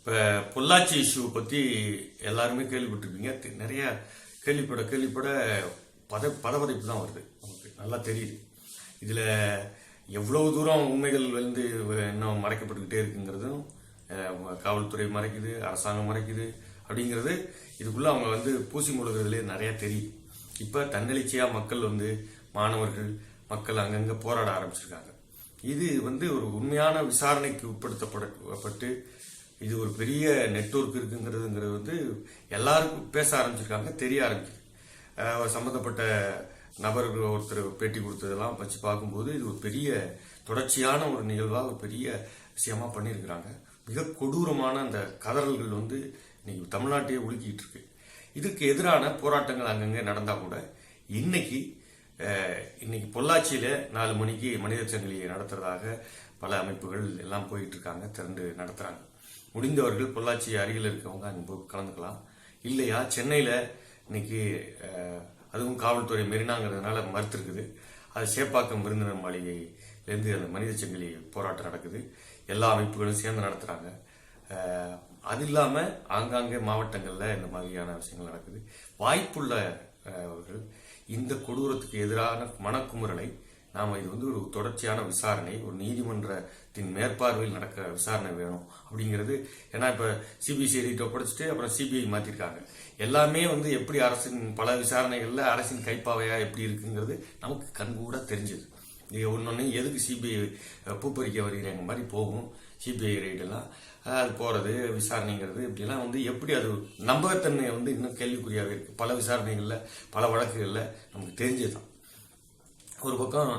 இப்போ பொள்ளாச்சி இஷ்யூ பற்றி எல்லாருமே கேள்விப்பட்டிருப்பீங்க. நிறைய கேள்விப்பட பதவதைப்பு தான் வருது. நமக்கு நல்லா தெரியுது. இதில் எவ்வளவு தூரம் உண்மைகள் வந்து இன்னும் மறைக்கப்பட்டுக்கிட்டே இருக்குங்கிறதும் காவல்துறை மறைக்குது, அரசாங்கம் மறைக்குது அப்படிங்கிறது இதுக்குள்ள அவங்க வந்து பூசி முழுகிறதுலேயே நிறைய தெரியுது. இப்போ தன்னெழுச்சியாக மக்கள் வந்து மாணவர்கள் மக்கள் அங்கங்கே போராட ஆரம்பிச்சிருக்காங்க. இது வந்து ஒரு உண்மையான விசாரணைக்கு உட்படுத்தப்பட்டு இது ஒரு பெரிய நெட்வொர்க் இருக்குங்கிறது வந்து எல்லாருக்கும் பேச ஆரம்பிச்சிருக்காங்க, தெரிய ஆரம்பிக்குது. சம்பந்தப்பட்ட நபர்கள் ஒருத்தர் பேட்டி கொடுத்ததெல்லாம் வச்சு பார்க்கும்போது இது ஒரு பெரிய தொடர்ச்சியான ஒரு நிகழ்வாக ஒரு பெரிய விஷயமா பண்ணியிருக்கிறாங்க. மிக கொடூரமான அந்த கதறல்கள் வந்து இன்னைக்கு தமிழ்நாட்டையே உலுக்கிட்டு இருக்கு. இதுக்கு எதிரான போராட்டங்கள் அங்கங்கே நடந்தா கூட இன்னைக்கு பொள்ளாச்சியில 4 மணிக்கு மனித சங்கிலியை நடத்துறதாக பல அமைப்புகள் எல்லாம் போயிட்டு இருக்காங்க, திரண்டு நடத்துறாங்க. முடிந்தவர்கள் பொள்ளாச்சி அருகில் இருக்கவங்க அங்கே போய் கலந்துக்கலாம். இல்லையா சென்னையில இன்னைக்கு அதுவும் காவல்துறை மெரினாங்கிறதுனால மறுத்திருக்குது. அது சேப்பாக்கம் விருந்தினர் மாளிகையிலேருந்து அந்த மனித சங்கிலி போராட்டம் நடக்குது. எல்லா அமைப்புகளும் சேர்ந்து நடத்துறாங்க. அது இல்லாம ஆங்காங்கே மாவட்டங்கள்ல இந்த மாதிரியான விஷயங்கள் நடக்குது. வாய்ப்புள்ளவர்கள் இந்த கொடூரத்துக்கு எதிரான மனக்குமுறலை நாம இது வந்து ஒரு தொடர்ச்சியான விசாரணை, ஒரு நீதிமன்றத்தின் மேற்பார்வையில் நடக்கிற விசாரணை வேணும் அப்படிங்கிறது. ஏன்னா இப்ப சிபிசிஐடி ஒப்படைச்சிட்டு அப்புறம் சிபிஐ மாத்திருக்காங்க. எல்லாமே வந்து எப்படி அரசின் பல விசாரணைகள்ல அரசின் கைப்பாவையா எப்படி இருக்குங்கிறது நமக்கு கண்கூட தெரிஞ்சது. ஒன்னொன்னு எதுக்கு சிபிஐ பூப்பறிக்க வருகிறேங்க மாதிரி போகும். சிபிஐ ரைடெல்லாம் அது போறது விசாரணைங்கிறது இப்படிலாம் வந்து எப்படி அது நம்பகத்தன்மை வந்து இன்னும் கேள்விக்குறியாகவே இருக்கு. பல விசாரணைகள்ல பல வழக்குகள்ல நமக்கு தெரிஞ்சதுதான். ஒரு பக்கம்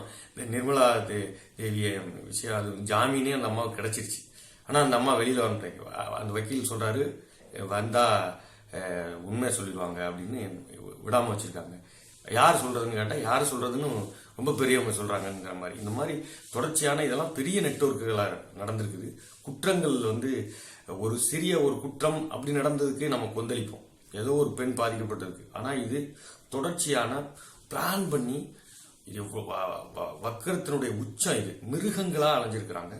நிர்மலா தேவிய விஷயம், அது ஜாமீனே அந்த அம்மாவுக்கு கிடைச்சிருச்சு. ஆனா அந்த அம்மா வெளியில வந்துட்டாங்க. அந்த வக்கீல் சொல்றாரு வந்தா உண்மையை சொல்லிடுவாங்க அப்படின்னு விடாம வச்சிருக்காங்க. யார் சொல்றதுன்னு கேட்டா யாரு சொல்றதுன்னு ரொம்ப பெரியவங்க சொல்றாங்கிற மாதிரி இந்த மாதிரி தொடர்ச்சியான இதெல்லாம் பெரிய நெட்வொர்க்குகளா நடந்திருக்குது. குற்றங்கள் வந்து ஒரு சிறிய ஒரு குற்றம் அப்படி நடந்ததுக்கு நம்ம கொந்தளிப்போம், ஏதோ ஒரு பெண் பாதிக்கப்பட்டிருக்கு. ஆனா இது தொடர்ச்சியான பிளான் பண்ணி இது வக்கரத்தினுடைய உச்சம். இது மிருகங்களா அலைஞ்சிருக்கிறாங்க.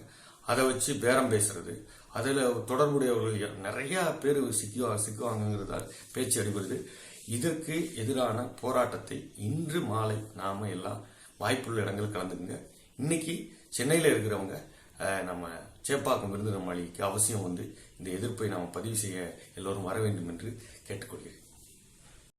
அதை வச்சு பேரம் பேசுறது, அதுல தொடர்புடையவர்கள் நிறைய பேர் சிக்குவாங்கிறதா பேச்சு அடிபடுது. இதற்கு எதிரான போராட்டத்தை இன்று மாலை நாம எல்லாம் வாய்ப்புள்ள இடங்கள் கலந்துக்குங்க. இன்னைக்கு சென்னையில இருக்கிறவங்க நம்ம சேப்பாக்கம் விருந்தினர் மாளிகைக்கு அவசியம் வந்து இந்த எதிர்ப்பை நாம் பதிவு செய்ய எல்லோரும் வர வேண்டும் என்று கேட்டுக்கொள்கிறேன்.